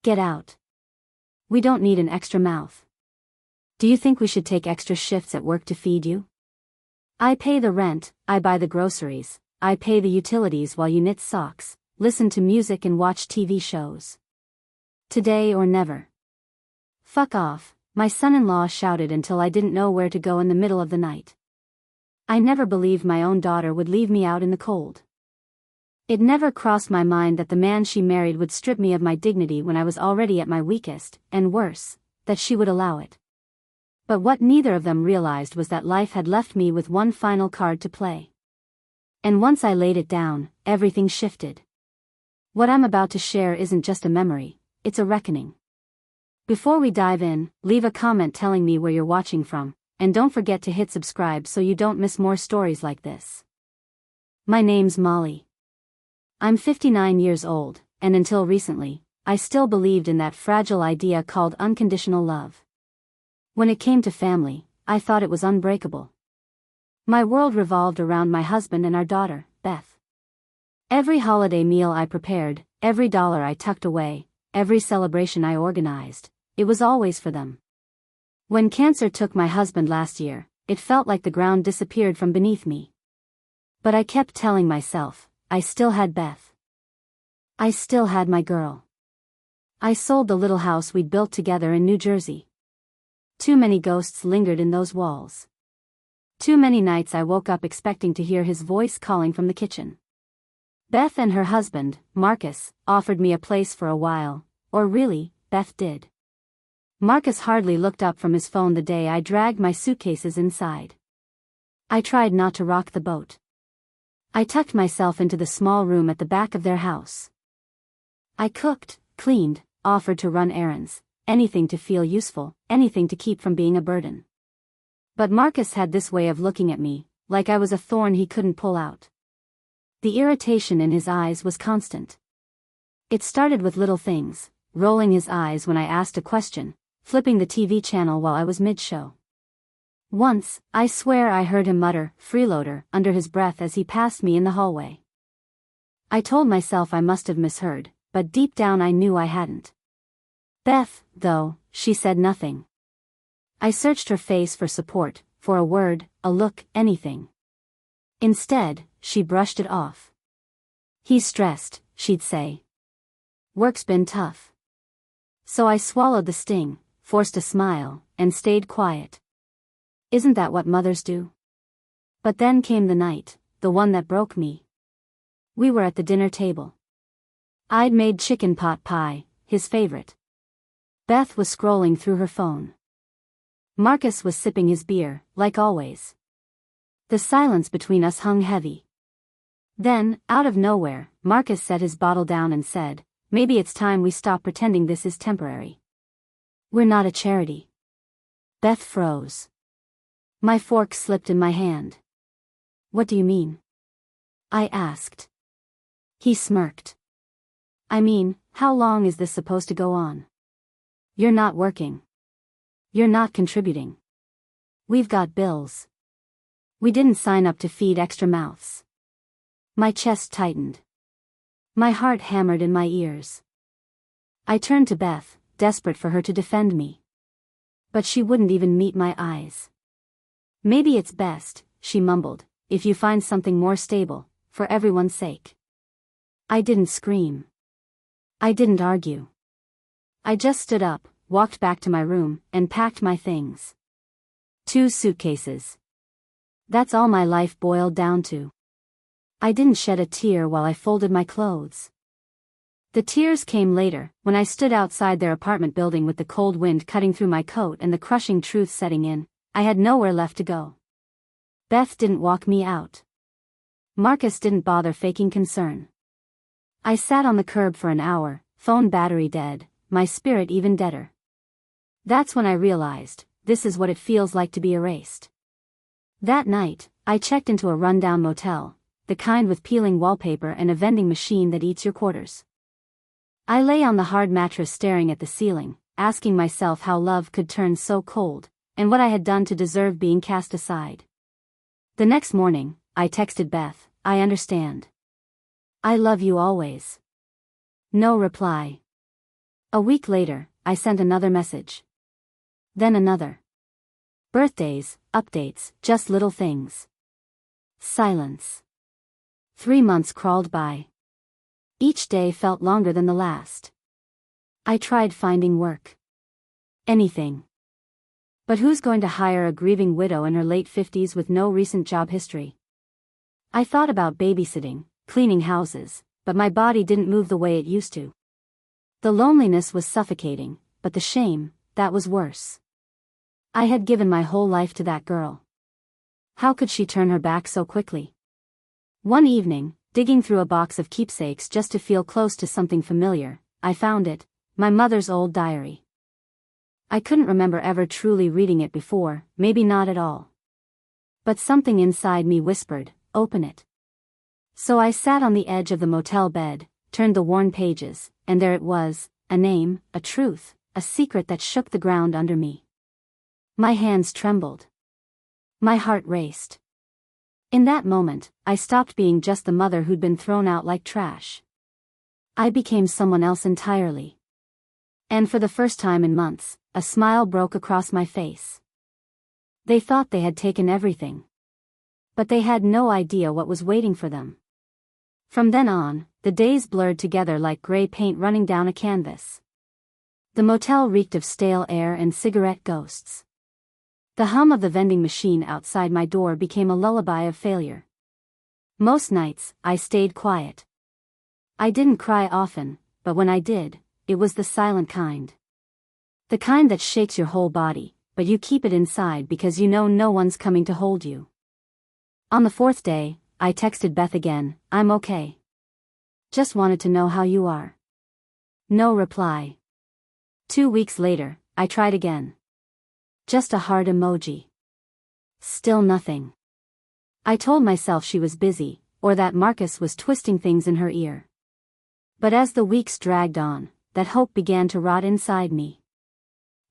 Get out. We don't need an extra mouth. Do you think we should take extra shifts at work to feed you? I pay the rent, I buy the groceries, I pay the utilities while you knit socks, listen to music and watch TV shows. Today or never. Fuck off, my son-in-law shouted until I didn't know where to go in the middle of the night. I never believed my own daughter would leave me out in the cold. It never crossed my mind that the man she married would strip me of my dignity when I was already at my weakest, and worse, that she would allow it. But what neither of them realized was that life had left me with one final card to play. And once I laid it down, everything shifted. What I'm about to share isn't just a memory, it's a reckoning. Before we dive in, leave a comment telling me where you're watching from, and don't forget to hit subscribe so you don't miss more stories like this. My name's Molly. I'm 59 years old, and until recently, I still believed in that fragile idea called unconditional love. When it came to family, I thought it was unbreakable. My world revolved around my husband and our daughter, Beth. Every holiday meal I prepared, every dollar I tucked away, every celebration I organized, it was always for them. When cancer took my husband last year, it felt like the ground disappeared from beneath me. But I kept telling myself, I still had Beth. I still had my girl. I sold the little house we'd built together in New Jersey. Too many ghosts lingered in those walls. Too many nights I woke up expecting to hear his voice calling from the kitchen. Beth and her husband, Marcus, offered me a place for a while, or really, Beth did. Marcus hardly looked up from his phone the day I dragged my suitcases inside. I tried not to rock the boat. I tucked myself into the small room at the back of their house. I cooked, cleaned, offered to run errands, anything to feel useful, anything to keep from being a burden. But Marcus had this way of looking at me, like I was a thorn he couldn't pull out. The irritation in his eyes was constant. It started with little things, rolling his eyes when I asked a question, flipping the TV channel while I was mid-show. Once, I swear I heard him mutter, "freeloader," under his breath as he passed me in the hallway. I told myself I must have misheard, but deep down I knew I hadn't. Beth, though, she said nothing. I searched her face for support, for a word, a look, anything. Instead, she brushed it off. "He's stressed," she'd say. "Work's been tough." So I swallowed the sting, forced a smile, and stayed quiet. Isn't that what mothers do? But then came the night, the one that broke me. We were at the dinner table. I'd made chicken pot pie, his favorite. Beth was scrolling through her phone. Marcus was sipping his beer, like always. The silence between us hung heavy. Then, out of nowhere, Marcus set his bottle down and said, "Maybe it's time we stop pretending this is temporary. We're not a charity." Beth froze. My fork slipped in my hand. "What do you mean?" I asked. He smirked. "I mean, how long is this supposed to go on? You're not working. You're not contributing. We've got bills. We didn't sign up to feed extra mouths." My chest tightened. My heart hammered in my ears. I turned to Beth, desperate for her to defend me. But she wouldn't even meet my eyes. "Maybe it's best," she mumbled, "if you find something more stable, for everyone's sake." I didn't scream. I didn't argue. I just stood up, walked back to my room, and packed my things. 2 suitcases. That's all my life boiled down to. I didn't shed a tear while I folded my clothes. The tears came later, when I stood outside their apartment building with the cold wind cutting through my coat and the crushing truth setting in, I had nowhere left to go. Beth didn't walk me out. Marcus didn't bother faking concern. I sat on the curb for an hour, phone battery dead, my spirit even deader. That's when I realized, this is what it feels like to be erased. That night, I checked into a rundown motel, the kind with peeling wallpaper and a vending machine that eats your quarters. I lay on the hard mattress staring at the ceiling, asking myself how love could turn so cold, and what I had done to deserve being cast aside. The next morning, I texted Beth, "I understand. I love you always." No reply. A week later, I sent another message. Then another. Birthdays, updates, just little things. Silence. 3 months crawled by. Each day felt longer than the last. I tried finding work. Anything. But who's going to hire a grieving widow in her late 50s with no recent job history? I thought about babysitting, cleaning houses, but my body didn't move the way it used to. The loneliness was suffocating, but the shame, that was worse. I had given my whole life to that girl. How could she turn her back so quickly? One evening, digging through a box of keepsakes just to feel close to something familiar, I found it, my mother's old diary. I couldn't remember ever truly reading it before, maybe not at all. But something inside me whispered, open it. So I sat on the edge of the motel bed, turned the worn pages, and there it was, a name, a truth, a secret that shook the ground under me. My hands trembled. My heart raced. In that moment, I stopped being just the mother who'd been thrown out like trash. I became someone else entirely. And for the first time in months, a smile broke across my face. They thought they had taken everything. But they had no idea what was waiting for them. From then on, the days blurred together like gray paint running down a canvas. The motel reeked of stale air and cigarette ghosts. The hum of the vending machine outside my door became a lullaby of failure. Most nights, I stayed quiet. I didn't cry often, but when I did, it was the silent kind. The kind that shakes your whole body, but you keep it inside because you know no one's coming to hold you. On the 4th day, I texted Beth again, I'm okay. Just wanted to know how you are. No reply. 2 weeks later, I tried again. Just a heart emoji. Still nothing. I told myself she was busy, or that Marcus was twisting things in her ear. But as the weeks dragged on, that hope began to rot inside me.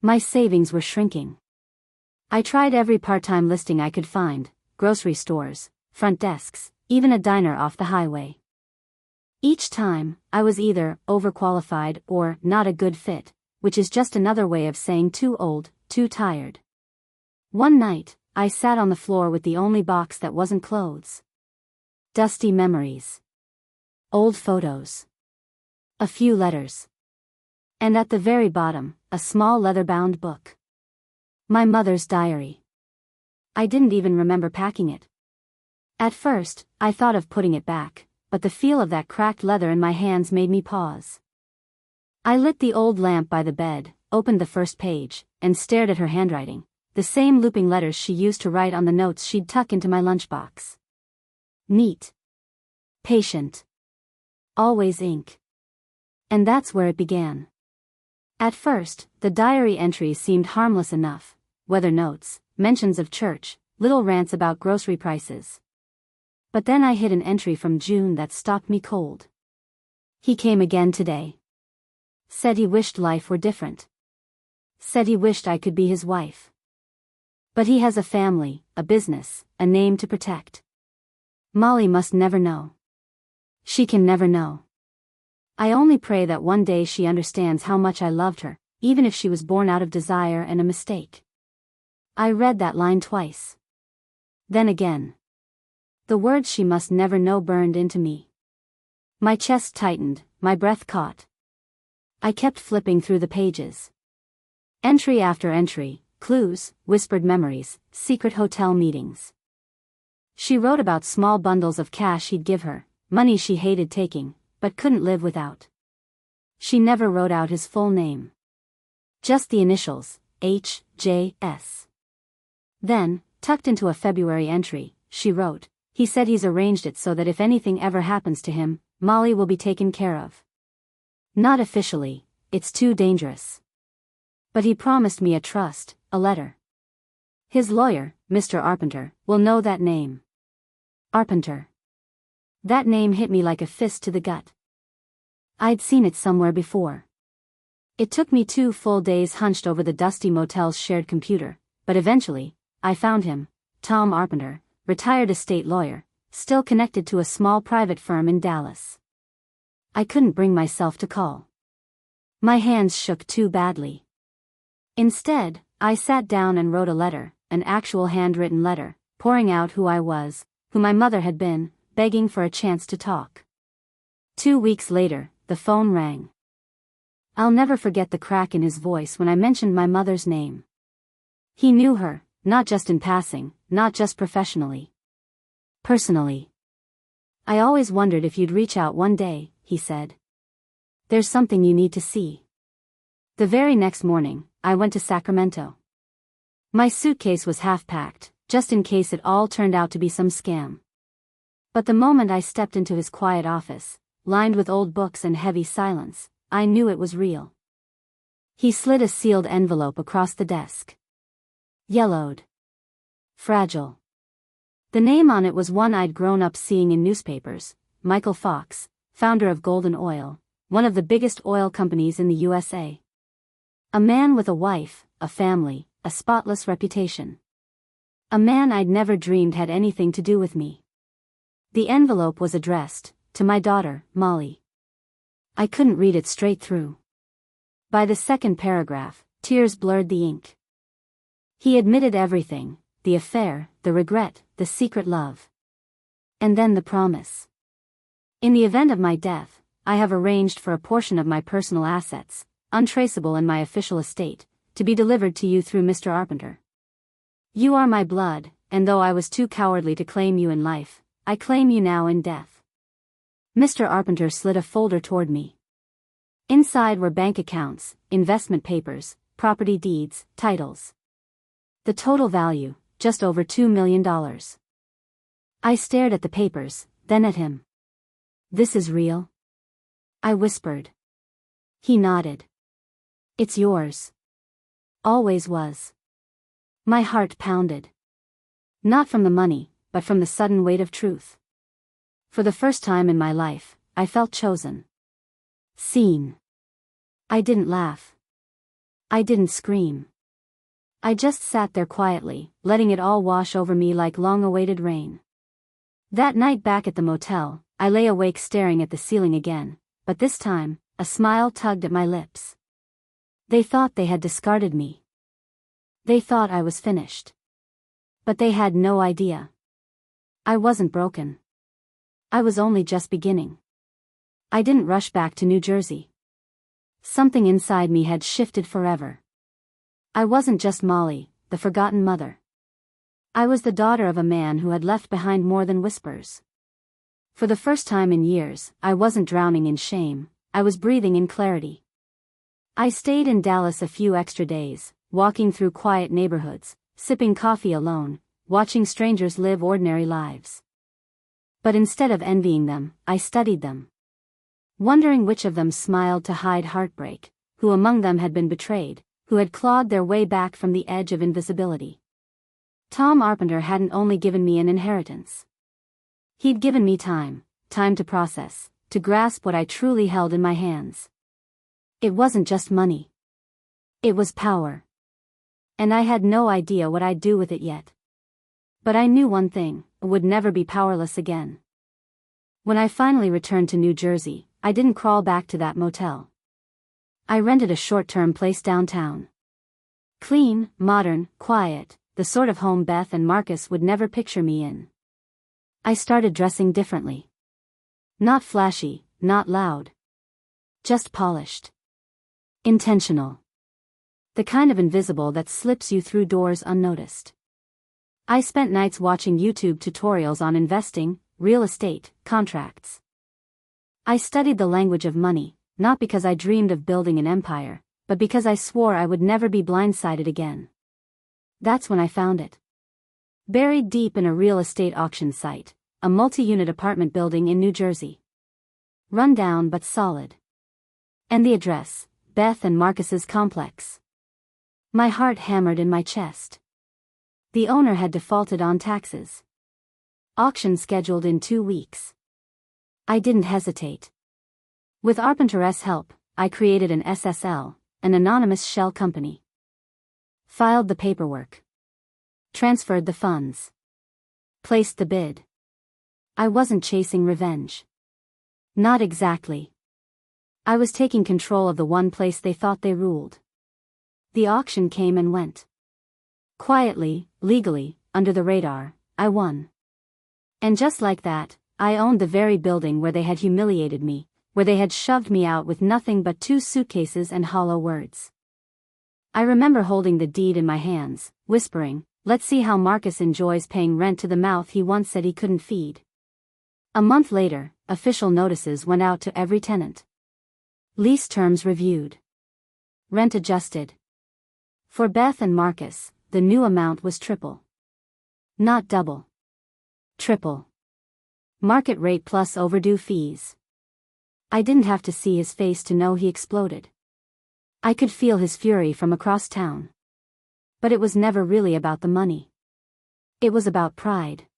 My savings were shrinking. I tried every part-time listing I could find, grocery stores, front desks, even a diner off the highway. Each time, I was either overqualified or not a good fit, which is just another way of saying too old, too tired. One night, I sat on the floor with the only box that wasn't clothes. Dusty memories. Old photos. A few letters. And at the very bottom, a small leather-bound book. My mother's diary. I didn't even remember packing it. At first, I thought of putting it back, but the feel of that cracked leather in my hands made me pause. I lit the old lamp by the bed, opened the first page, and stared at her handwriting, the same looping letters she used to write on the notes she'd tuck into my lunchbox. Neat. Patient. Always ink. And that's where it began. At first, the diary entries seemed harmless enough, weather notes, mentions of church, little rants about grocery prices. But then I hit an entry from June that stopped me cold. He came again today. Said he wished life were different. Said he wished I could be his wife. But he has a family, a business, a name to protect. Molly must never know. She can never know. I only pray that one day she understands how much I loved her, even if she was born out of desire and a mistake. I read that line twice. Then again. The words she must never know burned into me. My chest tightened, my breath caught. I kept flipping through the pages. Entry after entry, clues, whispered memories, secret hotel meetings. She wrote about small bundles of cash he'd give her, money she hated taking, but couldn't live without. She never wrote out his full name. Just the initials, H.J.S. Then, tucked into a February entry, she wrote, he said he's arranged it so that if anything ever happens to him, Molly will be taken care of. Not officially, it's too dangerous. But he promised me a trust, a letter. His lawyer, Mr. Arpenter, will know that name. Arpenter. That name hit me like a fist to the gut. I'd seen it somewhere before. It took me 2 full days hunched over the dusty motel's shared computer, but eventually, I found him, Tom Arpenter, retired estate lawyer, still connected to a small private firm in Dallas. I couldn't bring myself to call. My hands shook too badly. Instead, I sat down and wrote a letter, an actual handwritten letter, pouring out who I was, who my mother had been, begging for a chance to talk. 2 weeks later, the phone rang. I'll never forget the crack in his voice when I mentioned my mother's name. He knew her, not just in passing, not just professionally. Personally. I always wondered if you'd reach out one day, he said. There's something you need to see. The very next morning, I went to Sacramento. My suitcase was half packed, just in case it all turned out to be some scam. But the moment I stepped into his quiet office, lined with old books and heavy silence, I knew it was real. He slid a sealed envelope across the desk. Yellowed. Fragile. The name on it was one I'd grown up seeing in newspapers, Michael Fox, founder of Golden Oil, one of the biggest oil companies in the USA. A man with a wife, a family, a spotless reputation. A man I'd never dreamed had anything to do with me. The envelope was addressed, to my daughter, Molly. I couldn't read it straight through. By the second paragraph, tears blurred the ink. He admitted everything, the affair, the regret, the secret love. And then the promise. In the event of my death, I have arranged for a portion of my personal assets, untraceable in my official estate, to be delivered to you through Mr. Arpenter. You are my blood, and though I was too cowardly to claim you in life, I claim you now in death. Mr. Arpenter slid a folder toward me. Inside were bank accounts, investment papers, property deeds, titles. The total value, just over $2 million. I stared at the papers, then at him. This is real? I whispered. He nodded. It's yours. Always was. My heart pounded. Not from the money, but from the sudden weight of truth. For the first time in my life, I felt chosen. Seen. I didn't laugh. I didn't scream. I just sat there quietly, letting it all wash over me like long-awaited rain. That night back at the motel, I lay awake staring at the ceiling again, but this time, a smile tugged at my lips. They thought they had discarded me. They thought I was finished. But they had no idea. I wasn't broken. I was only just beginning. I didn't rush back to New Jersey. Something inside me had shifted forever. I wasn't just Molly, the forgotten mother. I was the daughter of a man who had left behind more than whispers. For the first time in years, I wasn't drowning in shame, I was breathing in clarity. I stayed in Dallas a few extra days, walking through quiet neighborhoods, sipping coffee alone, watching strangers live ordinary lives. But instead of envying them, I studied them. Wondering which of them smiled to hide heartbreak, who among them had been betrayed, who had clawed their way back from the edge of invisibility. Tom Arpenter hadn't only given me an inheritance. He'd given me time to process, to grasp what I truly held in my hands. It wasn't just money. It was power. And I had no idea what I'd do with it yet. But I knew one thing, I would never be powerless again. When I finally returned to New Jersey, I didn't crawl back to that motel. I rented a short-term place downtown. Clean, modern, quiet, the sort of home Beth and Marcus would never picture me in. I started dressing differently. Not flashy, not loud. Just polished. Intentional. The kind of invisible that slips you through doors unnoticed. I spent nights watching YouTube tutorials on investing, real estate, contracts. I studied the language of money, not because I dreamed of building an empire, but because I swore I would never be blindsided again. That's when I found it. Buried deep in a real estate auction site, a multi-unit apartment building in New Jersey. Run down but solid. And the address, Beth and Marcus's complex. My heart hammered in my chest. The owner had defaulted on taxes. Auction scheduled in 2 weeks. I didn't hesitate. With Arpenter's help, I created an SSL, an anonymous shell company. Filed the paperwork. Transferred the funds. Placed the bid. I wasn't chasing revenge. Not exactly. I was taking control of the one place they thought they ruled. The auction came and went. Quietly, legally, under the radar, I won. And just like that, I owned the very building where they had humiliated me, where they had shoved me out with nothing but 2 suitcases and hollow words. I remember holding the deed in my hands, whispering, "Let's see how Marcus enjoys paying rent to the mouth he once said he couldn't feed." A month later, official notices went out to every tenant. Lease terms reviewed. Rent adjusted. For Beth and Marcus, the new amount was triple. Not double. Triple. Market rate plus overdue fees. I didn't have to see his face to know he exploded. I could feel his fury from across town. But it was never really about the money. It was about pride.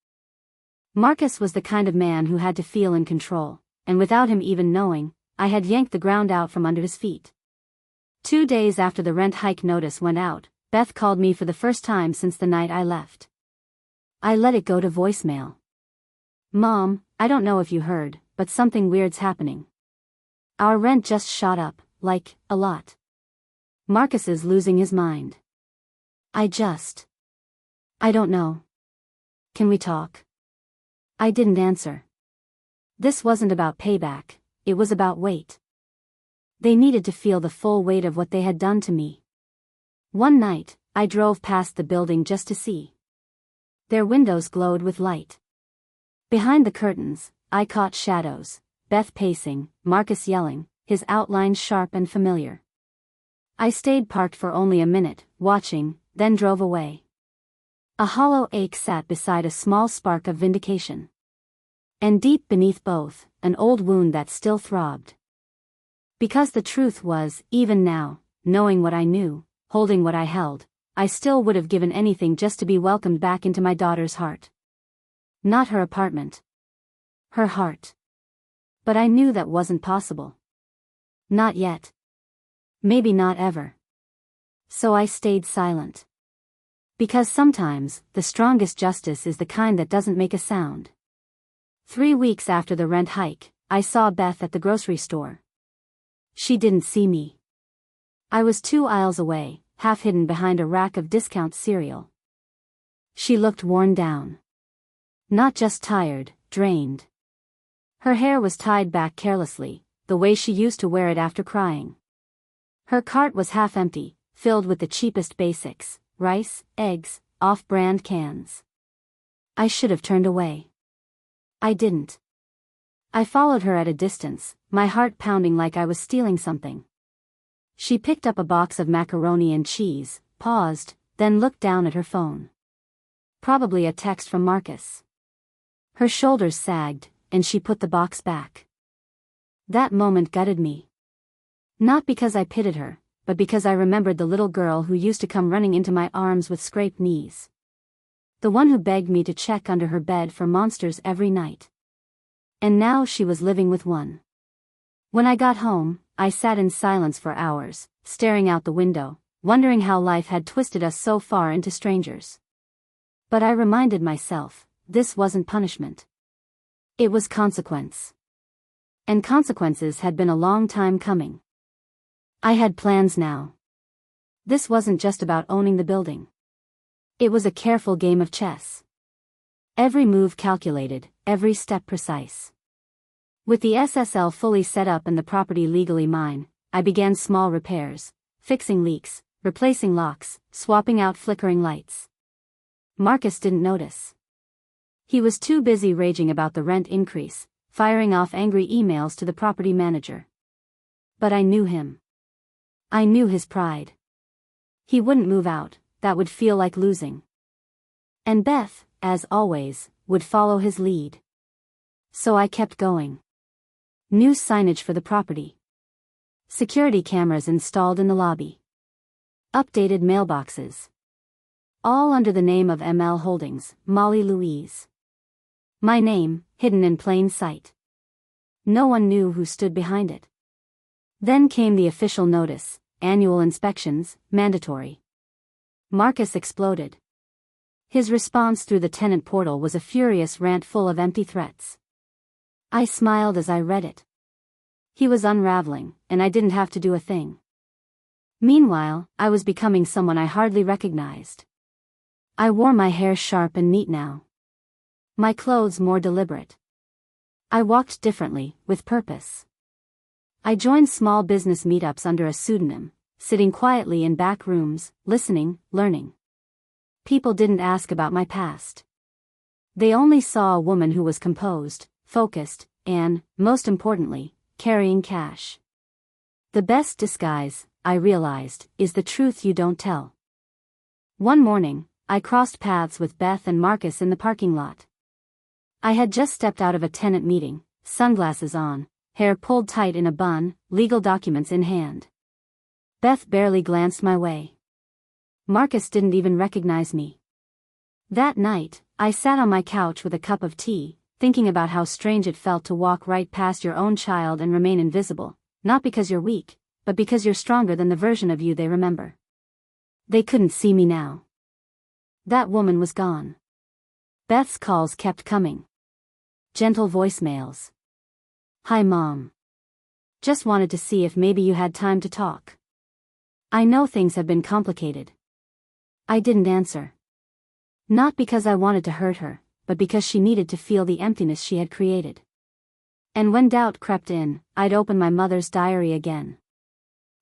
Marcus was the kind of man who had to feel in control, and without him even knowing, I had yanked the ground out from under his feet. 2 days after the rent hike notice went out, Beth called me for the first time since the night I left. I let it go to voicemail. "Mom, I don't know if you heard, but something weird's happening. Our rent just shot up, like, a lot. Marcus is losing his mind. I don't know. Can we talk?" I didn't answer. This wasn't about payback, it was about weight. They needed to feel the full weight of what they had done to me. One night, I drove past the building just to see. Their windows glowed with light. Behind the curtains, I caught shadows, Beth pacing, Marcus yelling, his outlines sharp and familiar. I stayed parked for only a minute, watching, then drove away. A hollow ache sat beside a small spark of vindication. And deep beneath both, an old wound that still throbbed. Because the truth was, even now, knowing what I knew, holding what I held, I still would have given anything just to be welcomed back into my daughter's heart. Not her apartment. Her heart. But I knew that wasn't possible. Not yet. Maybe not ever. So I stayed silent. Because sometimes, the strongest justice is the kind that doesn't make a sound. 3 weeks after the rent hike, I saw Beth at the grocery store. She didn't see me. I was 2 aisles away, half hidden behind a rack of discount cereal. She looked worn down. Not just tired, drained. Her hair was tied back carelessly, the way she used to wear it after crying. Her cart was half empty, filled with the cheapest basics, rice, eggs, off-brand cans. I should have turned away. I didn't. I followed her at a distance, my heart pounding like I was stealing something. She picked up a box of macaroni and cheese, paused, then looked down at her phone. Probably a text from Marcus. Her shoulders sagged, and she put the box back. That moment gutted me. Not because I pitied her, but because I remembered the little girl who used to come running into my arms with scraped knees. The one who begged me to check under her bed for monsters every night. And now she was living with one. When I got home, I sat in silence for hours, staring out the window, wondering how life had twisted us so far into strangers. But I reminded myself, this wasn't punishment. It was consequence. And consequences had been a long time coming. I had plans now. This wasn't just about owning the building. It was a careful game of chess. Every move calculated, every step precise. With the SSL fully set up and the property legally mine, I began small repairs, fixing leaks, replacing locks, swapping out flickering lights. Marcus didn't notice. He was too busy raging about the rent increase, firing off angry emails to the property manager. But I knew him. I knew his pride. He wouldn't move out, that would feel like losing. And Beth, as always, would follow his lead. So I kept going. New signage for the property. Security cameras installed in the lobby. Updated mailboxes. All under the name of ML Holdings, Molly Louise. My name, hidden in plain sight. No one knew who stood behind it. Then came the official notice, annual inspections, mandatory. Marcus exploded. His response through the tenant portal was a furious rant full of empty threats. I smiled as I read it. He was unraveling, and I didn't have to do a thing. Meanwhile, I was becoming someone I hardly recognized. I wore my hair sharp and neat now. My clothes more deliberate. I walked differently, with purpose. I joined small business meetups under a pseudonym, sitting quietly in back rooms, listening, learning. People didn't ask about my past. They only saw a woman who was composed, focused, and, most importantly, carrying cash. The best disguise, I realized, is the truth you don't tell. One morning, I crossed paths with Beth and Marcus in the parking lot. I had just stepped out of a tenant meeting, sunglasses on, hair pulled tight in a bun, legal documents in hand. Beth barely glanced my way. Marcus didn't even recognize me. That night, I sat on my couch with a cup of tea, thinking about how strange it felt to walk right past your own child and remain invisible, not because you're weak, but because you're stronger than the version of you they remember. They couldn't see me now. That woman was gone. Beth's calls kept coming. Gentle voicemails. "Hi Mom. Just wanted to see if maybe you had time to talk. I know things have been complicated." I didn't answer. Not because I wanted to hurt her, but because she needed to feel the emptiness she had created. And when doubt crept in, I'd open my mother's diary again.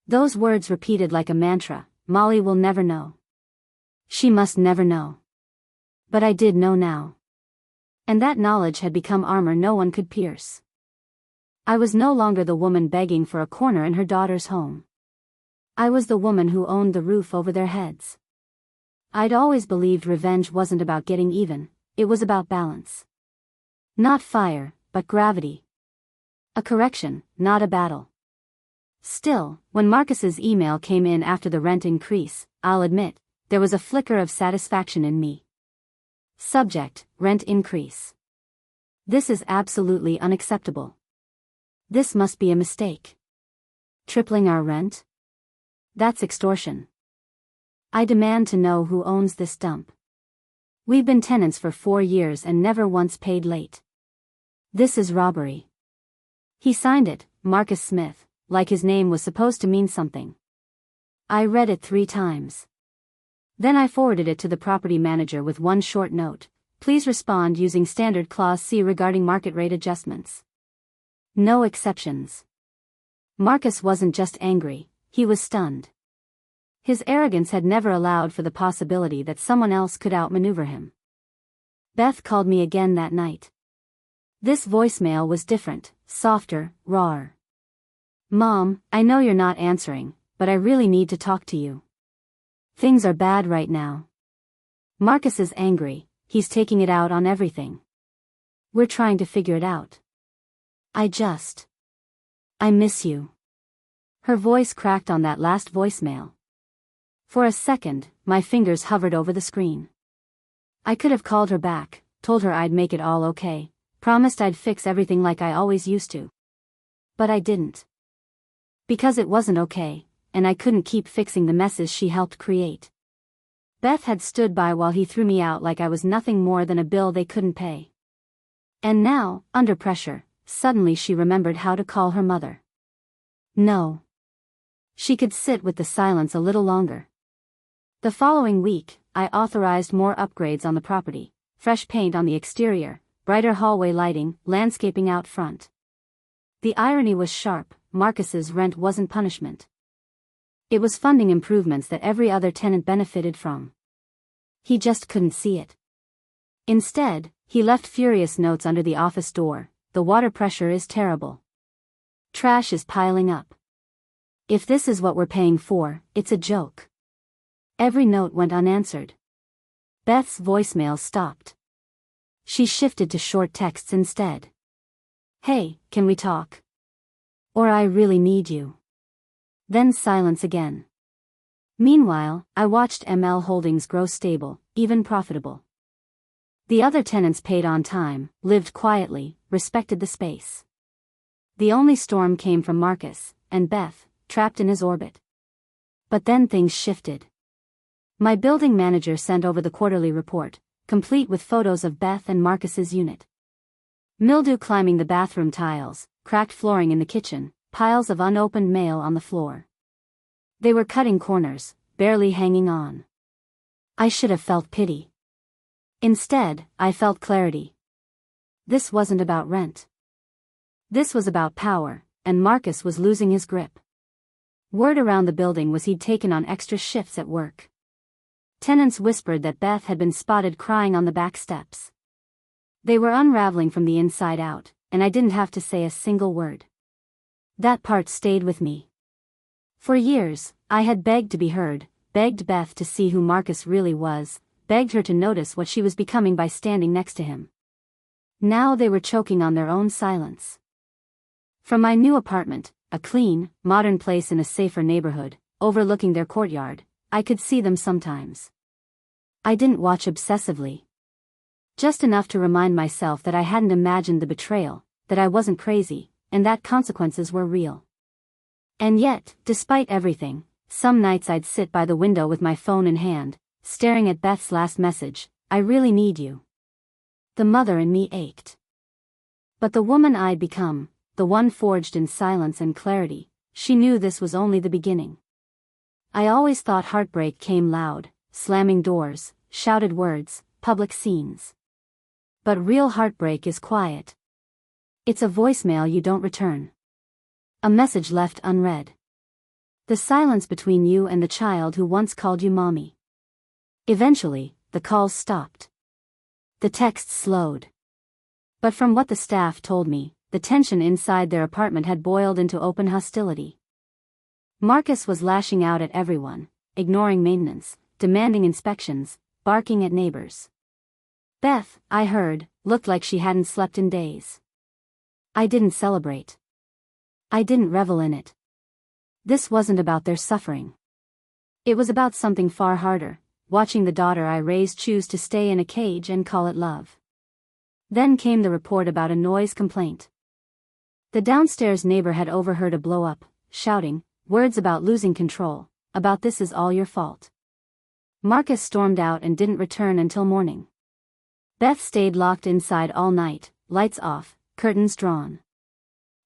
Those words repeated like a mantra, "Molly will never know. She must never know." But I did know now. And that knowledge had become armor no one could pierce. I was no longer the woman begging for a corner in her daughter's home. I was the woman who owned the roof over their heads. I'd always believed revenge wasn't about getting even, it was about balance. Not fire, but gravity. A correction, not a battle. Still, when Marcus's email came in after the rent increase, I'll admit, there was a flicker of satisfaction in me. Subject, rent increase. This is absolutely unacceptable. This must be a mistake. Tripling our rent? That's extortion. I demand to know who owns this dump. We've been tenants for 4 years and never once paid late. This is robbery. He signed it, Marcus Smith, like his name was supposed to mean something. I read it 3 times. Then I forwarded it to the property manager with one short note: "Please respond using standard clause C regarding market rate adjustments." No exceptions. Marcus wasn't just angry, he was stunned. His arrogance had never allowed for the possibility that someone else could outmaneuver him. Beth called me again that night. This voicemail was different, softer, rawer. "Mom, I know you're not answering, but I really need to talk to you. Things are bad right now. Marcus is angry, he's taking it out on everything. We're trying to figure it out. I miss you." Her voice cracked on that last voicemail. For a second, my fingers hovered over the screen. I could have called her back, told her I'd make it all okay, promised I'd fix everything like I always used to. But I didn't. Because it wasn't okay, and I couldn't keep fixing the messes she helped create. Beth had stood by while he threw me out like I was nothing more than a bill they couldn't pay. And now, under pressure, suddenly she remembered how to call her mother. No. She could sit with the silence a little longer. The following week, I authorized more upgrades on the property: fresh paint on the exterior, brighter hallway lighting, landscaping out front. The irony was sharp: Marcus's rent wasn't punishment. It was funding improvements that every other tenant benefited from. He just couldn't see it. Instead, he left furious notes under the office door: "The water pressure is terrible. Trash is piling up. If this is what we're paying for, it's a joke." Every note went unanswered. Beth's voicemail stopped. She shifted to short texts instead. "Hey, can we talk? Or I really need you." Then silence again. Meanwhile, I watched ML Holdings grow stable, even profitable. The other tenants paid on time, lived quietly, respected the space. The only storm came from Marcus, and Beth, trapped in his orbit. But then things shifted. My building manager sent over the quarterly report, complete with photos of Beth and Marcus's unit. Mildew climbing the bathroom tiles, cracked flooring in the kitchen, piles of unopened mail on the floor. They were cutting corners, barely hanging on. I should have felt pity. Instead, I felt clarity. This wasn't about rent. This was about power, and Marcus was losing his grip. Word around the building was he'd taken on extra shifts at work. Tenants whispered that Beth had been spotted crying on the back steps. They were unraveling from the inside out, and I didn't have to say a single word. That part stayed with me. For years, I had begged to be heard, begged Beth to see who Marcus really was, begged her to notice what she was becoming by standing next to him. Now they were choking on their own silence. From my new apartment, a clean, modern place in a safer neighborhood, overlooking their courtyard, I could see them sometimes. I didn't watch obsessively. Just enough to remind myself that I hadn't imagined the betrayal, that I wasn't crazy, and that consequences were real. And yet, despite everything, some nights I'd sit by the window with my phone in hand, staring at Beth's last message, "I really need you." The mother in me ached. But the woman I'd become, the one forged in silence and clarity, she knew this was only the beginning. I always thought heartbreak came loud, slamming doors, shouted words, public scenes. But real heartbreak is quiet. It's a voicemail you don't return. A message left unread. The silence between you and the child who once called you mommy. Eventually, the calls stopped. The texts slowed. But from what the staff told me, the tension inside their apartment had boiled into open hostility. Marcus was lashing out at everyone, ignoring maintenance, demanding inspections, barking at neighbors. Beth, I heard, looked like she hadn't slept in days. I didn't celebrate. I didn't revel in it. This wasn't about their suffering. It was about something far harder, watching the daughter I raised choose to stay in a cage and call it love. Then came the report about a noise complaint. The downstairs neighbor had overheard a blow-up, shouting, words about losing control, about "this is all your fault." Marcus stormed out and didn't return until morning. Beth stayed locked inside all night, lights off, curtains drawn.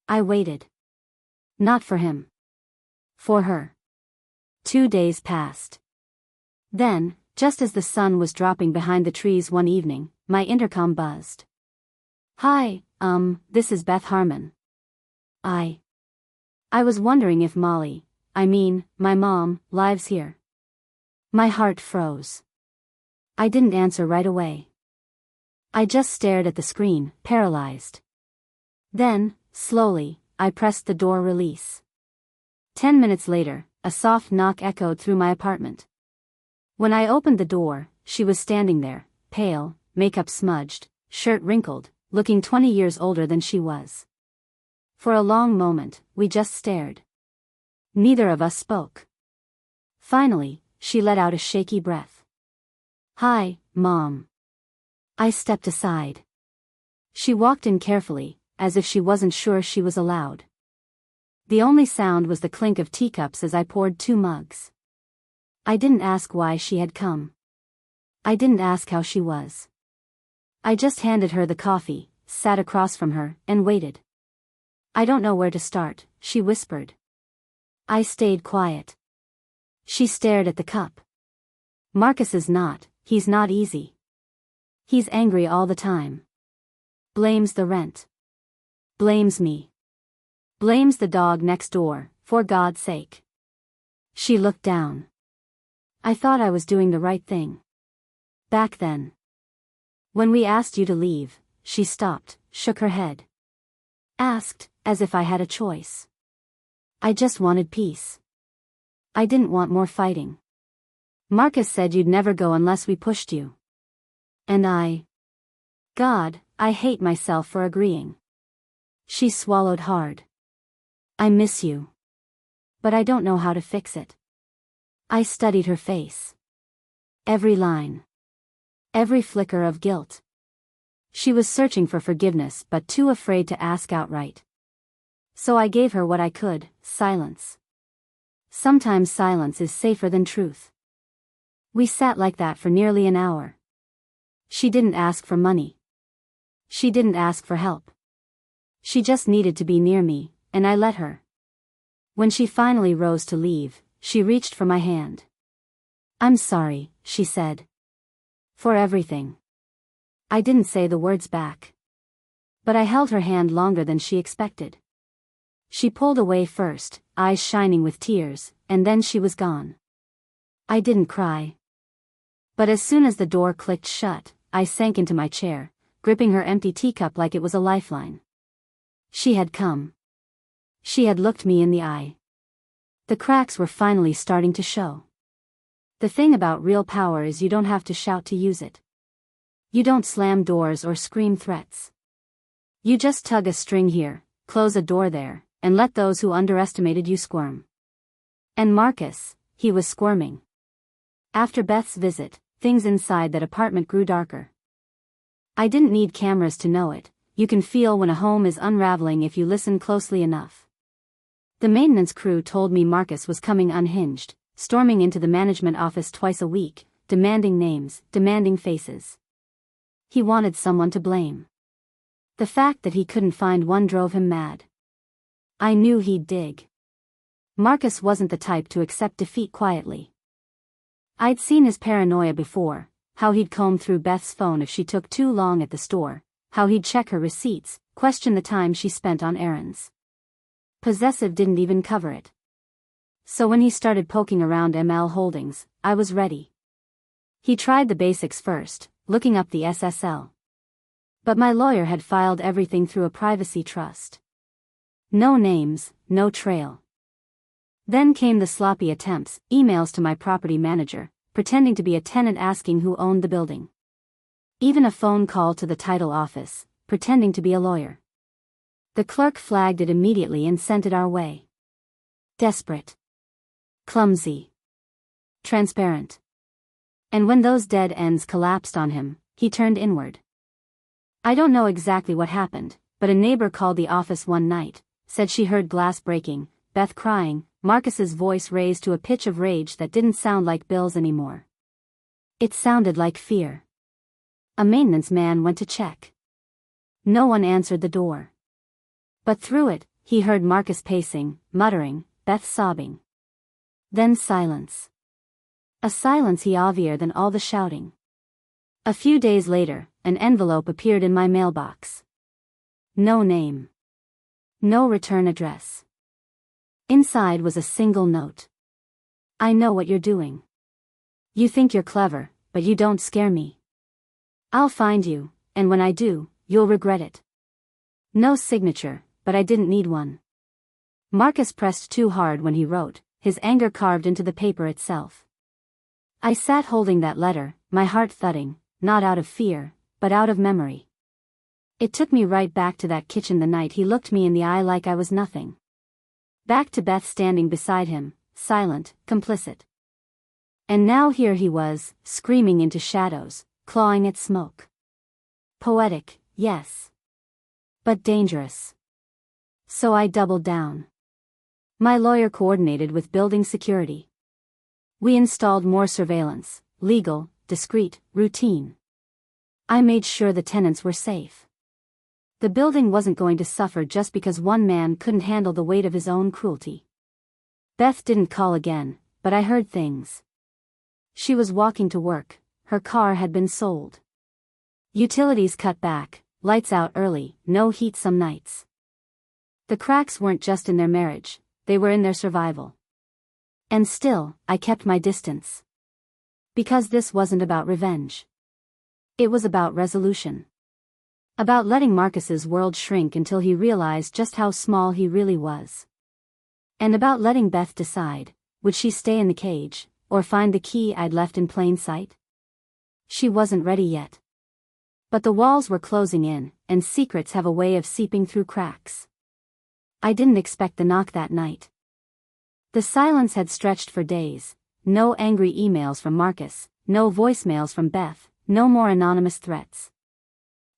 I waited. Not for him. For her. 2 days passed. Then, just as the sun was dropping behind the trees one evening, my intercom buzzed. "Hi, this is Beth Harmon. I was wondering if Molly, my mom, lives here." My heart froze. I didn't answer right away. I just stared at the screen, paralyzed. Then, slowly, I pressed the door release. 10 minutes later, a soft knock echoed through my apartment. When I opened the door, she was standing there, pale, makeup smudged, shirt wrinkled, looking 20 years older than she was. For a long moment, we just stared. Neither of us spoke. Finally, she let out a shaky breath. "Hi, Mom." I stepped aside. She walked in carefully, as if she wasn't sure she was allowed. The only sound was the clink of teacups as I poured 2 mugs. I didn't ask why she had come. I didn't ask how she was. I just handed her the coffee, sat across from her, and waited. "I don't know where to start," she whispered. I stayed quiet. She stared at the cup. "Marcus is not, he's not easy. He's angry all the time. Blames the rent. Blames me. Blames the dog next door, for God's sake." She looked down. I thought I was doing the right thing. Back then. "When we asked you to leave," she stopped, shook her head. Asked, as if I had a choice. I just wanted peace. I didn't want more fighting. "Marcus said you'd never go unless we pushed you." And God, I hate myself for agreeing. She swallowed hard. "I miss you. But I don't know how to fix it." I studied her face. Every line. Every flicker of guilt. She was searching for forgiveness but too afraid to ask outright. So I gave her what I could, silence. Sometimes silence is safer than truth. We sat like that for nearly an hour. She didn't ask for money. She didn't ask for help. She just needed to be near me, and I let her. When she finally rose to leave, she reached for my hand. "I'm sorry," she said. "For everything." I didn't say the words back. But I held her hand longer than she expected. She pulled away first, eyes shining with tears, and then she was gone. I didn't cry. But as soon as the door clicked shut, I sank into my chair, gripping her empty teacup like it was a lifeline. She had come. She had looked me in the eye. The cracks were finally starting to show. The thing about real power is you don't have to shout to use it. You don't slam doors or scream threats. You just tug a string here, close a door there, and let those who underestimated you squirm. And Marcus, he was squirming. After Beth's visit, things inside that apartment grew darker. I didn't need cameras to know it. You can feel when a home is unraveling if you listen closely enough. The maintenance crew told me Marcus was coming unhinged, storming into the management office twice a week, demanding names, demanding faces. He wanted someone to blame. The fact that he couldn't find one drove him mad. I knew he'd dig. Marcus wasn't the type to accept defeat quietly. I'd seen his paranoia before, how he'd comb through Beth's phone if she took too long at the store, how he'd check her receipts, question the time she spent on errands. Possessive didn't even cover it. So when he started poking around ML Holdings, I was ready. He tried the basics first, looking up the SSL. But my lawyer had filed everything through a privacy trust. No names, no trail. Then came the sloppy attempts, emails to my property manager, pretending to be a tenant asking who owned the building. Even a phone call to the title office, pretending to be a lawyer. The clerk flagged it immediately and sent it our way. Desperate. Clumsy. Transparent. And when those dead ends collapsed on him, he turned inward. I don't know exactly what happened, but a neighbor called the office one night, said she heard glass breaking, Beth crying, Marcus's voice raised to a pitch of rage that didn't sound like Bill's anymore. It sounded like fear. A maintenance man went to check. No one answered the door. But through it, he heard Marcus pacing, muttering, Beth sobbing. Then silence. A silence heavier than all the shouting. A few days later, an envelope appeared in my mailbox. No name. No return address. Inside was a single note. I know what you're doing. You think you're clever, but you don't scare me. I'll find you, and when I do, you'll regret it. No signature, but I didn't need one. Marcus pressed too hard when he wrote, his anger carved into the paper itself. I sat holding that letter, my heart thudding, not out of fear, but out of memory. It took me right back to that kitchen the night he looked me in the eye like I was nothing. Back to Beth standing beside him, silent, complicit. And now here he was, screaming into shadows, clawing at smoke. Poetic, yes. But dangerous. So I doubled down. My lawyer coordinated with building security. We installed more surveillance, legal, discreet, routine. I made sure the tenants were safe. The building wasn't going to suffer just because one man couldn't handle the weight of his own cruelty. Beth didn't call again, but I heard things. She was walking to work, her car had been sold. Utilities cut back, lights out early, no heat some nights. The cracks weren't just in their marriage, they were in their survival. And still, I kept my distance. Because this wasn't about revenge. It was about resolution. About letting Marcus's world shrink until he realized just how small he really was. And about letting Beth decide, would she stay in the cage, or find the key I'd left in plain sight? She wasn't ready yet. But the walls were closing in, and secrets have a way of seeping through cracks. I didn't expect the knock that night. The silence had stretched for days, no angry emails from Marcus, no voicemails from Beth, no more anonymous threats.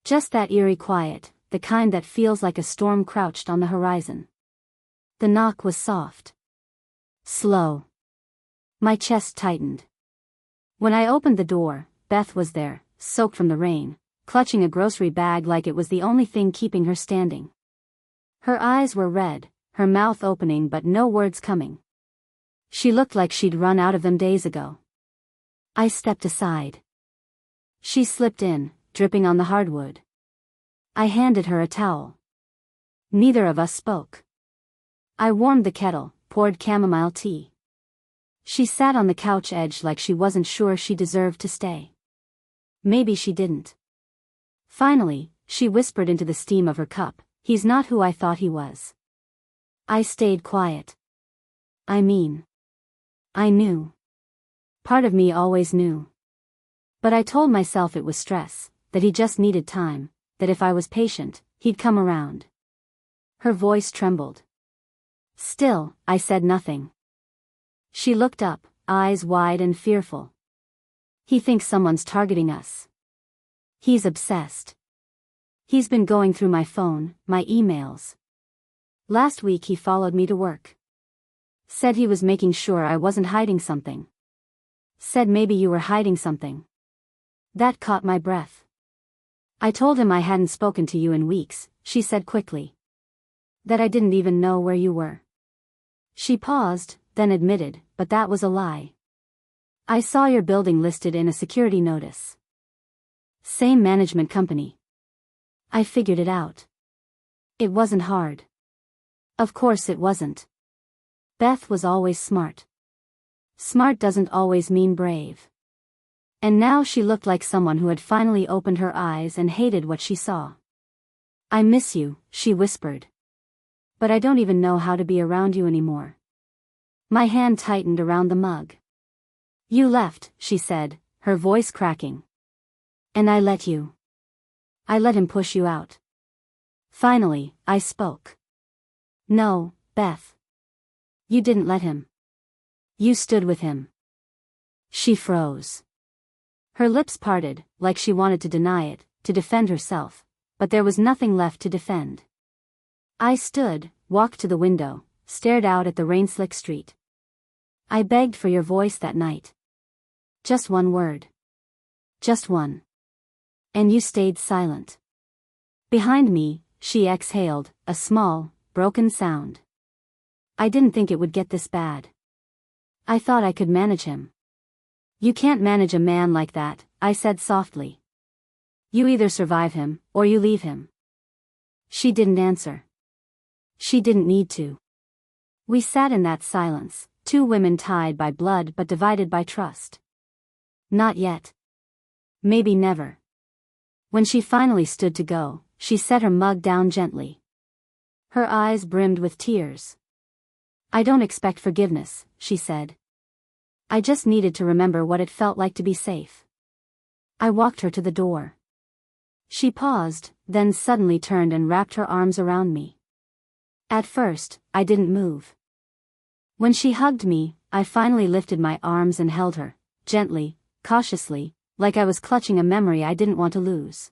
Just that eerie quiet, the kind that feels like a storm crouched on the horizon. The knock was soft. Slow. My chest tightened. When I opened the door, Beth was there, soaked from the rain, clutching a grocery bag like it was the only thing keeping her standing. Her eyes were red, her mouth opening but no words coming. She looked like she'd run out of them days ago. I stepped aside. She slipped in, dripping on the hardwood. I handed her a towel. Neither of us spoke. I warmed the kettle, poured chamomile tea. She sat on the couch edge like she wasn't sure she deserved to stay. Maybe she didn't. Finally, she whispered into the steam of her cup, "He's not who I thought he was." I stayed quiet. I knew. Part of me always knew. But I told myself it was stress, that he just needed time, that if I was patient, he'd come around. Her voice trembled. Still, I said nothing. She looked up, eyes wide and fearful. "He thinks someone's targeting us. He's obsessed. He's been going through my phone, my emails. Last week he followed me to work. Said he was making sure I wasn't hiding something. Said maybe you were hiding something." That caught my breath. "I told him I hadn't spoken to you in weeks," she said quickly. "That I didn't even know where you were." She paused, then admitted, "But that was a lie. I saw your building listed in a security notice. Same management company. I figured it out. It wasn't hard." Of course it wasn't. Beth was always smart. Smart doesn't always mean brave. And now she looked like someone who had finally opened her eyes and hated what she saw. "I miss you," she whispered. "But I don't even know how to be around you anymore." My hand tightened around the mug. "You left," she said, her voice cracking. "And I let you. I let him push you out." Finally, I spoke. "No, Beth. You didn't let him. You stood with him." She froze. Her lips parted, like she wanted to deny it, to defend herself, but there was nothing left to defend. I stood, walked to the window, stared out at the rain-slick street. "I begged for your voice that night. Just one word. Just one. And you stayed silent." Behind me, she exhaled, a small, broken sound. "I didn't think it would get this bad. I thought I could manage him." "You can't manage a man like that," I said softly. "You either survive him, or you leave him." She didn't answer. She didn't need to. We sat in that silence, two women tied by blood but divided by trust. Not yet. Maybe never. When she finally stood to go, she set her mug down gently. Her eyes brimmed with tears. "I don't expect forgiveness," she said. "I just needed to remember what it felt like to be safe." I walked her to the door. She paused, then suddenly turned and wrapped her arms around me. At first, I didn't move. When she hugged me, I finally lifted my arms and held her, gently, cautiously, like I was clutching a memory I didn't want to lose.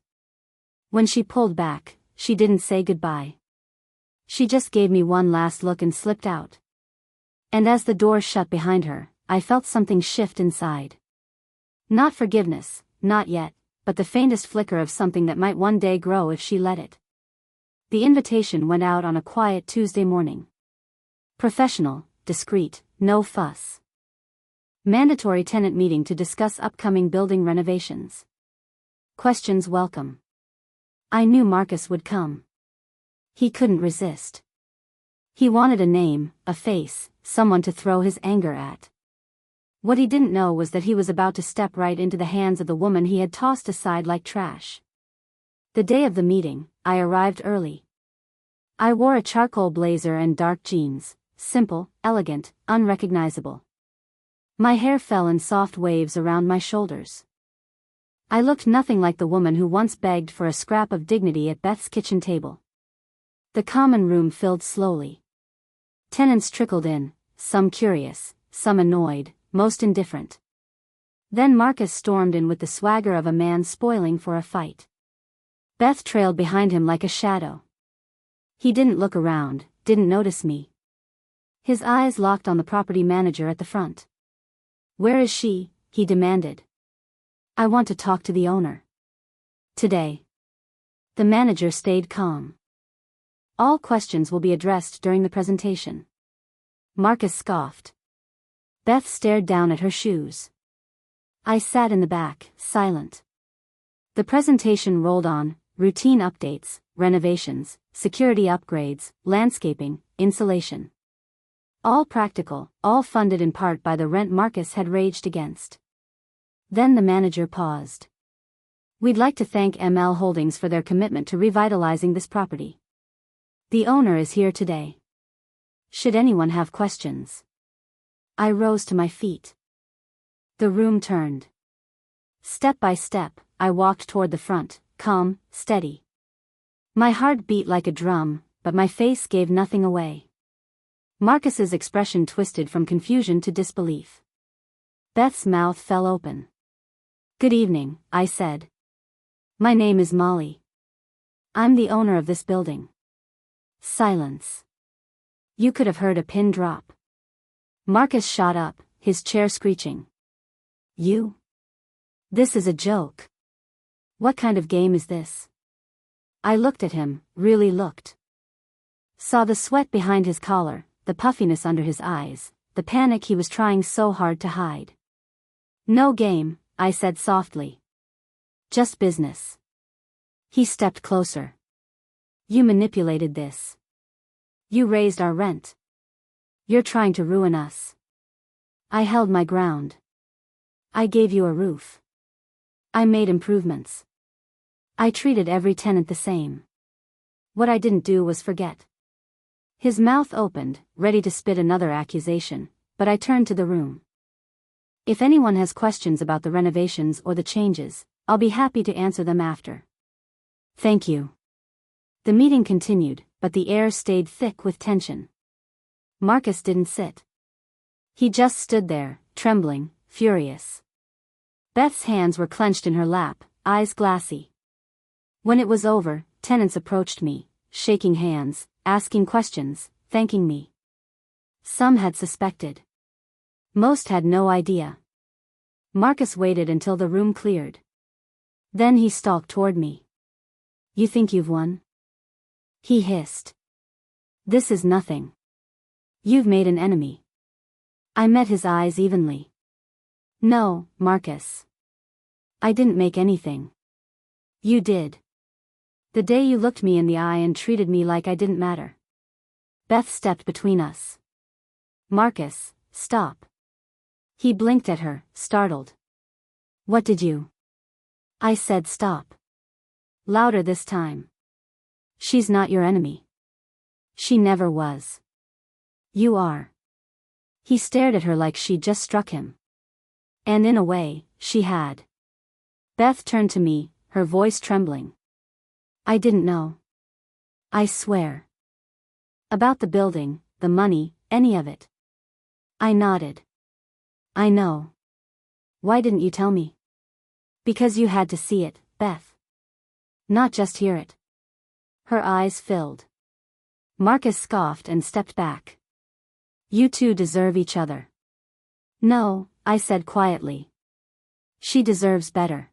When she pulled back, she didn't say goodbye. She just gave me one last look and slipped out. And as the door shut behind her, I felt something shift inside. Not forgiveness, not yet, but the faintest flicker of something that might one day grow if she let it. The invitation went out on a quiet Tuesday morning. Professional, discreet, no fuss. Mandatory tenant meeting to discuss upcoming building renovations. Questions welcome. I knew Marcus would come. He couldn't resist. He wanted a name, a face, someone to throw his anger at. What he didn't know was that he was about to step right into the hands of the woman he had tossed aside like trash. The day of the meeting, I arrived early. I wore a charcoal blazer and dark jeans, simple, elegant, unrecognizable. My hair fell in soft waves around my shoulders. I looked nothing like the woman who once begged for a scrap of dignity at Beth's kitchen table. The common room filled slowly. Tenants trickled in, some curious, some annoyed, most indifferent. Then Marcus stormed in with the swagger of a man spoiling for a fight. Beth trailed behind him like a shadow. He didn't look around, didn't notice me. His eyes locked on the property manager at the front. "Where is she?" he demanded. "I want to talk to the owner. Today." The manager stayed calm. All questions will be addressed during the presentation. Marcus scoffed. Beth stared down at her shoes. I sat in the back, silent. The presentation rolled on: routine updates, renovations, security upgrades, landscaping, insulation. All practical, all funded in part by the rent Marcus had raged against. Then the manager paused. We'd like to thank ML Holdings for their commitment to revitalizing this property. The owner is here today. Should anyone have questions? I rose to my feet. The room turned. Step by step, I walked toward the front, calm, steady. My heart beat like a drum, but my face gave nothing away. Marcus's expression twisted from confusion to disbelief. Beth's mouth fell open. Good evening, I said. My name is Molly. I'm the owner of this building. Silence. You could have heard a pin drop. Marcus shot up, his chair screeching. You? This is a joke. What kind of game is this? I looked at him, really looked. Saw the sweat behind his collar, the puffiness under his eyes, the panic he was trying so hard to hide. No game, I said softly. Just business. He stepped closer. You manipulated this. You raised our rent. You're trying to ruin us. I held my ground. I gave you a roof. I made improvements. I treated every tenant the same. What I didn't do was forget. His mouth opened, ready to spit another accusation, but I turned to the room. If anyone has questions about the renovations or the changes, I'll be happy to answer them after. Thank you. The meeting continued, but the air stayed thick with tension. Marcus didn't sit. He just stood there, trembling, furious. Beth's hands were clenched in her lap, eyes glassy. When it was over, tenants approached me, shaking hands, asking questions, thanking me. Some had suspected. Most had no idea. Marcus waited until the room cleared. Then he stalked toward me. You think you've won? He hissed. This is nothing. You've made an enemy. I met his eyes evenly. No, Marcus. I didn't make anything. You did. The day you looked me in the eye and treated me like I didn't matter. Beth stepped between us. Marcus, stop. He blinked at her, startled. What did you? I said stop. Louder this time. She's not your enemy. She never was. You are. He stared at her like she'd just struck him. And in a way, she had. Beth turned to me, her voice trembling. I didn't know. I swear. About the building, the money, any of it. I nodded. I know. Why didn't you tell me? Because you had to see it, Beth. Not just hear it. Her eyes filled. Marcus scoffed and stepped back. You two deserve each other. No, I said quietly. She deserves better.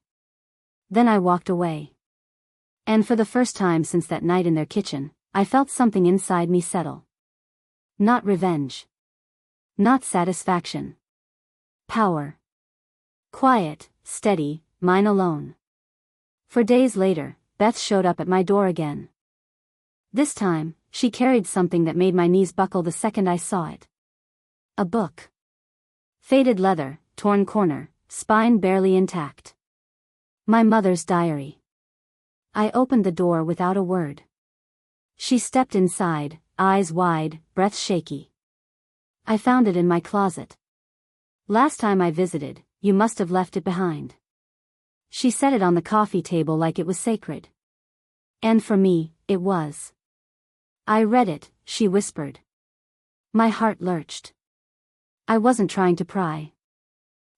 Then I walked away. And for the first time since that night in their kitchen, I felt something inside me settle. Not revenge. Not satisfaction. Power. Quiet, steady, mine alone. For days later, Beth showed up at my door again. This time, she carried something that made my knees buckle the second I saw it. A book. Faded leather, torn corner, spine barely intact. My mother's diary. I opened the door without a word. She stepped inside, eyes wide, breath shaky. I found it in my closet. Last time I visited, you must have left it behind. She set it on the coffee table like it was sacred. And for me, it was. I read it, she whispered. My heart lurched. I wasn't trying to pry.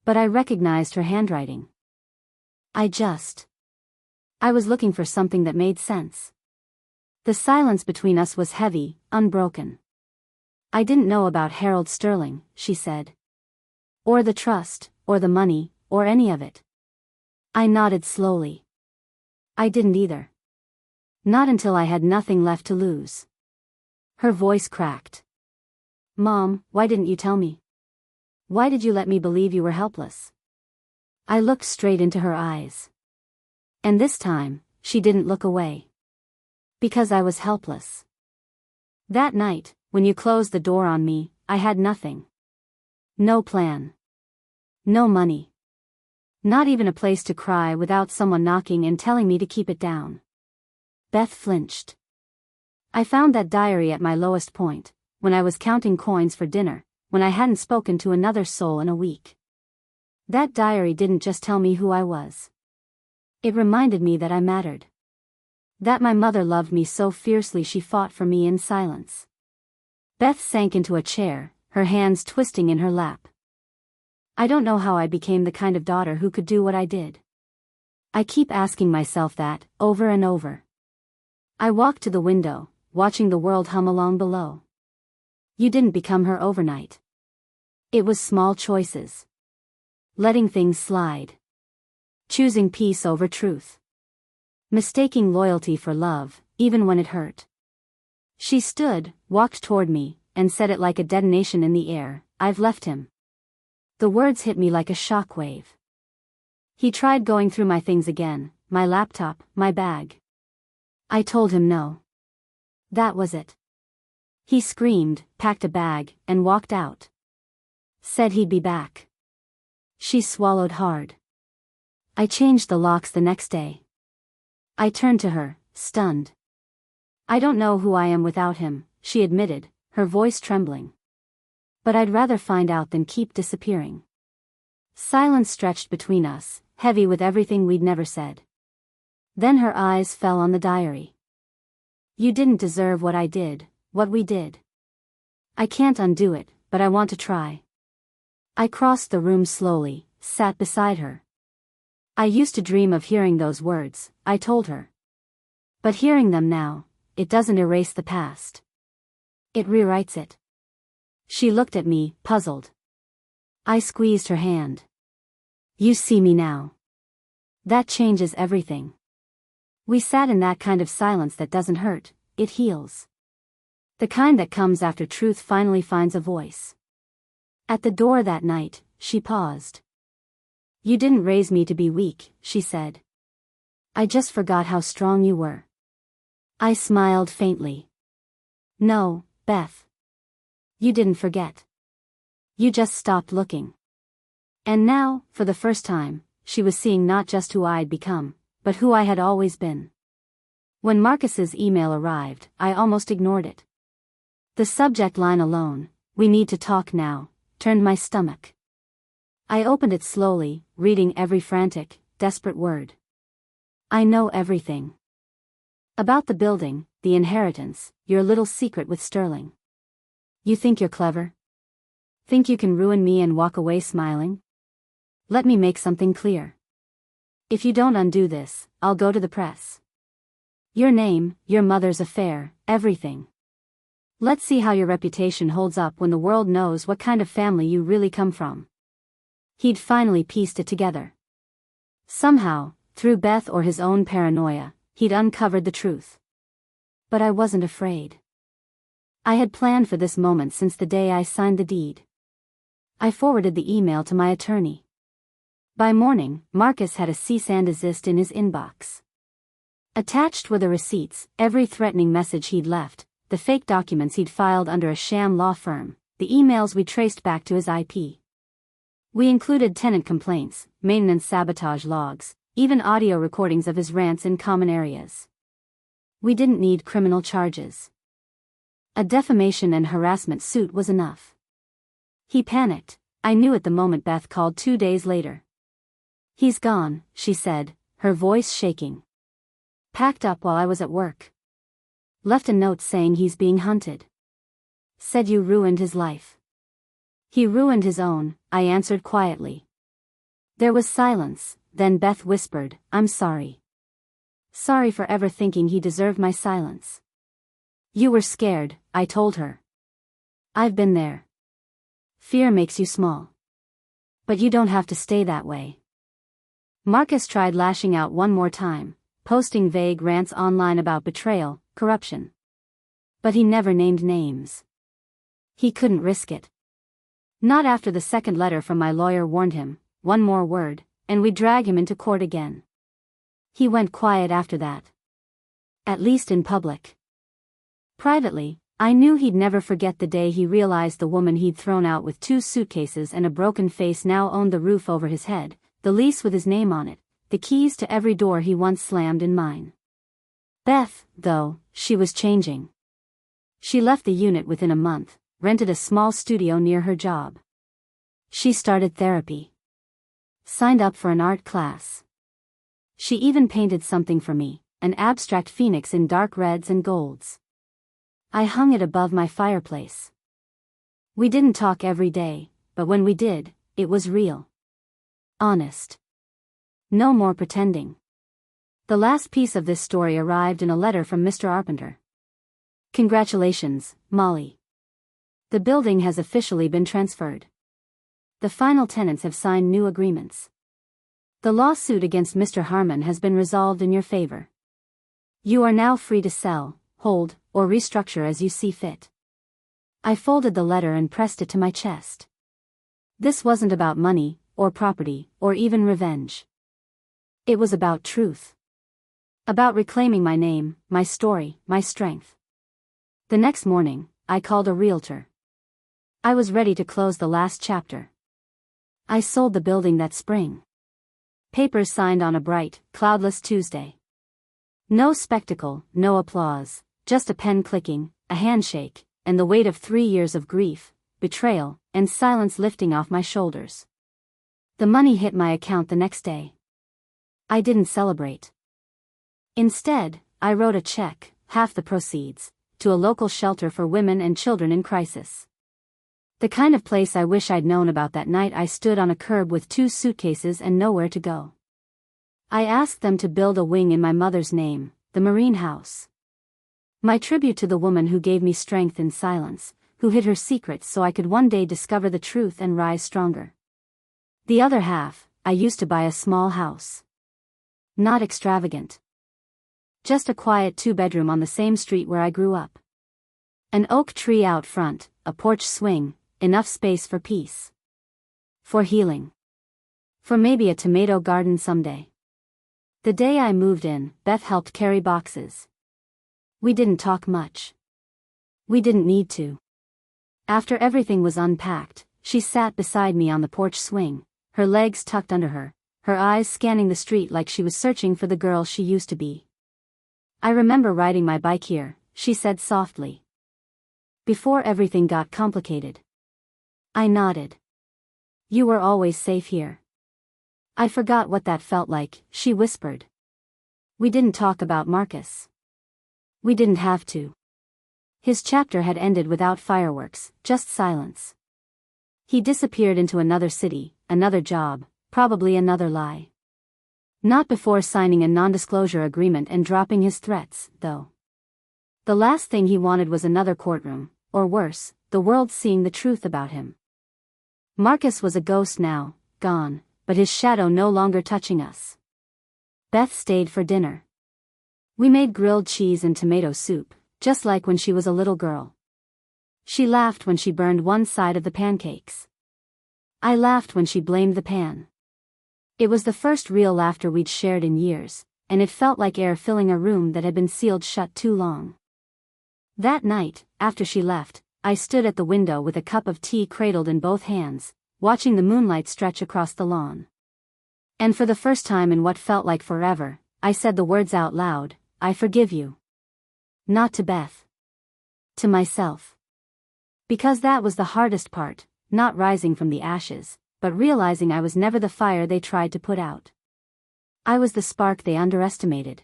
But I recognized her handwriting. I was looking for something that made sense. The silence between us was heavy, unbroken. I didn't know about Harold Sterling, she said. Or the trust, or the money, or any of it. I nodded slowly. I didn't either. Not until I had nothing left to lose. Her voice cracked. Mom, why didn't you tell me? Why did you let me believe you were helpless? I looked straight into her eyes. And this time, she didn't look away. Because I was helpless. That night, when you closed the door on me, I had nothing. No plan. No money. Not even a place to cry without someone knocking and telling me to keep it down. Beth flinched. I found that diary at my lowest point, when I was counting coins for dinner, when I hadn't spoken to another soul in a week. That diary didn't just tell me who I was. It reminded me that I mattered. That my mother loved me so fiercely she fought for me in silence. Beth sank into a chair, her hands twisting in her lap. I don't know how I became the kind of daughter who could do what I did. I keep asking myself that, over and over. I walked to the window, watching the world hum along below. You didn't become her overnight. It was small choices. Letting things slide. Choosing peace over truth. Mistaking loyalty for love, even when it hurt. She stood, walked toward me, and said it like a detonation in the air, I've left him. The words hit me like a shockwave. He tried going through my things again, my laptop, my bag. I told him no. That was it. He screamed, packed a bag, and walked out. Said he'd be back. She swallowed hard. I changed the locks the next day. I turned to her, stunned. I don't know who I am without him, she admitted, her voice trembling. But I'd rather find out than keep disappearing. Silence stretched between us, heavy with everything we'd never said. Then her eyes fell on the diary. You didn't deserve what I did, what we did. I can't undo it, but I want to try. I crossed the room slowly, sat beside her. I used to dream of hearing those words, I told her. But hearing them now, it doesn't erase the past. It rewrites it. She looked at me, puzzled. I squeezed her hand. You see me now. That changes everything. We sat in that kind of silence that doesn't hurt, it heals. The kind that comes after truth finally finds a voice. At the door that night, she paused. You didn't raise me to be weak, she said. I just forgot how strong you were. I smiled faintly. No, Beth. You didn't forget. You just stopped looking. And now, for the first time, she was seeing not just who I'd become, but who I had always been. When Marcus's email arrived, I almost ignored it. The subject line alone, we need to talk now, turned my stomach. I opened it slowly, reading every frantic, desperate word. I know everything. About the building, the inheritance, your little secret with Sterling. You think you're clever? Think you can ruin me and walk away smiling? Let me make something clear. If you don't undo this, I'll go to the press. Your name, your mother's affair, everything. Let's see how your reputation holds up when the world knows what kind of family you really come from. He'd finally pieced it together. Somehow, through Beth or his own paranoia, he'd uncovered the truth. But I wasn't afraid. I had planned for this moment since the day I signed the deed. I forwarded the email to my attorney. By morning, Marcus had a cease and desist in his inbox. Attached were the receipts, every threatening message he'd left, the fake documents he'd filed under a sham law firm, the emails we traced back to his IP. We included tenant complaints, maintenance sabotage logs, even audio recordings of his rants in common areas. We didn't need criminal charges. A defamation and harassment suit was enough. He panicked. I knew it the moment Beth called 2 days later. He's gone, she said, her voice shaking. Packed up while I was at work. Left a note saying he's being hunted. Said you ruined his life. He ruined his own, I answered quietly. There was silence, then Beth whispered, I'm sorry. Sorry for ever thinking he deserved my silence. You were scared, I told her. I've been there. Fear makes you small. But you don't have to stay that way. Marcus tried lashing out one more time, posting vague rants online about betrayal, corruption. But he never named names. He couldn't risk it. Not after the second letter from my lawyer warned him, one more word, and we'd drag him into court again. He went quiet after that. At least in public. Privately, I knew he'd never forget the day he realized the woman he'd thrown out with 2 suitcases and a broken face now owned the roof over his head, the lease with his name on it, the keys to every door he once slammed in mine. Beth, though, she was changing. She left the unit within a month, rented a small studio near her job. She started therapy. Signed up for an art class. She even painted something for me, an abstract phoenix in dark reds and golds. I hung it above my fireplace. We didn't talk every day, but when we did, it was real. Honest. No more pretending. The last piece of this story arrived in a letter from Mr. Arpenter. Congratulations, Molly. The building has officially been transferred. The final tenants have signed new agreements. The lawsuit against Mr. Harmon has been resolved in your favor. You are now free to sell, hold, or restructure as you see fit. I folded the letter and pressed it to my chest. This wasn't about money, or property, or even revenge. It was about truth. About reclaiming my name, my story, my strength. The next morning, I called a realtor. I was ready to close the last chapter. I sold the building that spring. Papers signed on a bright, cloudless Tuesday. No spectacle, no applause, just a pen clicking, a handshake, and the weight of 3 years of grief, betrayal, and silence lifting off my shoulders. The money hit my account the next day. I didn't celebrate. Instead, I wrote a check, half the proceeds, to a local shelter for women and children in crisis. The kind of place I wish I'd known about that night I stood on a curb with 2 suitcases and nowhere to go. I asked them to build a wing in my mother's name, the Marine House. My tribute to the woman who gave me strength in silence, who hid her secrets so I could one day discover the truth and rise stronger. The other half, I used to buy a small house. Not extravagant. Just a quiet 2-bedroom on the same street where I grew up. An oak tree out front, a porch swing, enough space for peace. For healing. For maybe a tomato garden someday. The day I moved in, Beth helped carry boxes. We didn't talk much. We didn't need to. After everything was unpacked, she sat beside me on the porch swing, her legs tucked under her, her eyes scanning the street like she was searching for the girl she used to be. I remember riding my bike here, she said softly. Before everything got complicated. I nodded. You were always safe here. I forgot what that felt like, she whispered. We didn't talk about Marcus. We didn't have to. His chapter had ended without fireworks, just silence. He disappeared into another city, another job, probably another lie. Not before signing a non-disclosure agreement and dropping his threats, though. The last thing he wanted was another courtroom, or worse, the world seeing the truth about him. Marcus was a ghost now, gone, but his shadow no longer touching us. Beth stayed for dinner. We made grilled cheese and tomato soup, just like when she was a little girl. She laughed when she burned one side of the pancakes. I laughed when she blamed the pan. It was the first real laughter we'd shared in years, and it felt like air filling a room that had been sealed shut too long. That night, after she left, I stood at the window with a cup of tea cradled in both hands, watching the moonlight stretch across the lawn. And for the first time in what felt like forever, I said the words out loud, I forgive you. Not to Beth. To myself. Because that was the hardest part, not rising from the ashes, but realizing I was never the fire they tried to put out. I was the spark they underestimated.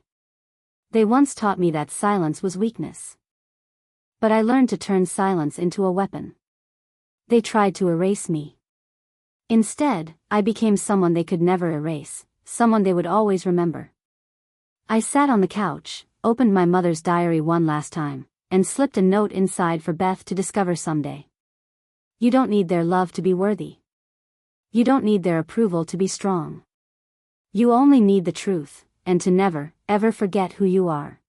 They once taught me that silence was weakness. But I learned to turn silence into a weapon. They tried to erase me. Instead, I became someone they could never erase, someone they would always remember. I sat on the couch, opened my mother's diary one last time, and slipped a note inside for Beth to discover someday. You don't need their love to be worthy. You don't need their approval to be strong. You only need the truth, and to never, ever forget who you are.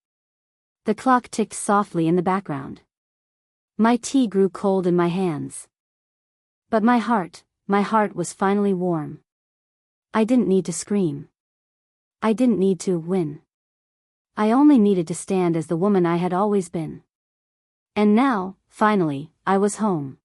The clock ticked softly in the background. My tea grew cold in my hands. But my heart was finally warm. I didn't need to scream. I didn't need to win. I only needed to stand as the woman I had always been. And now, finally, I was home.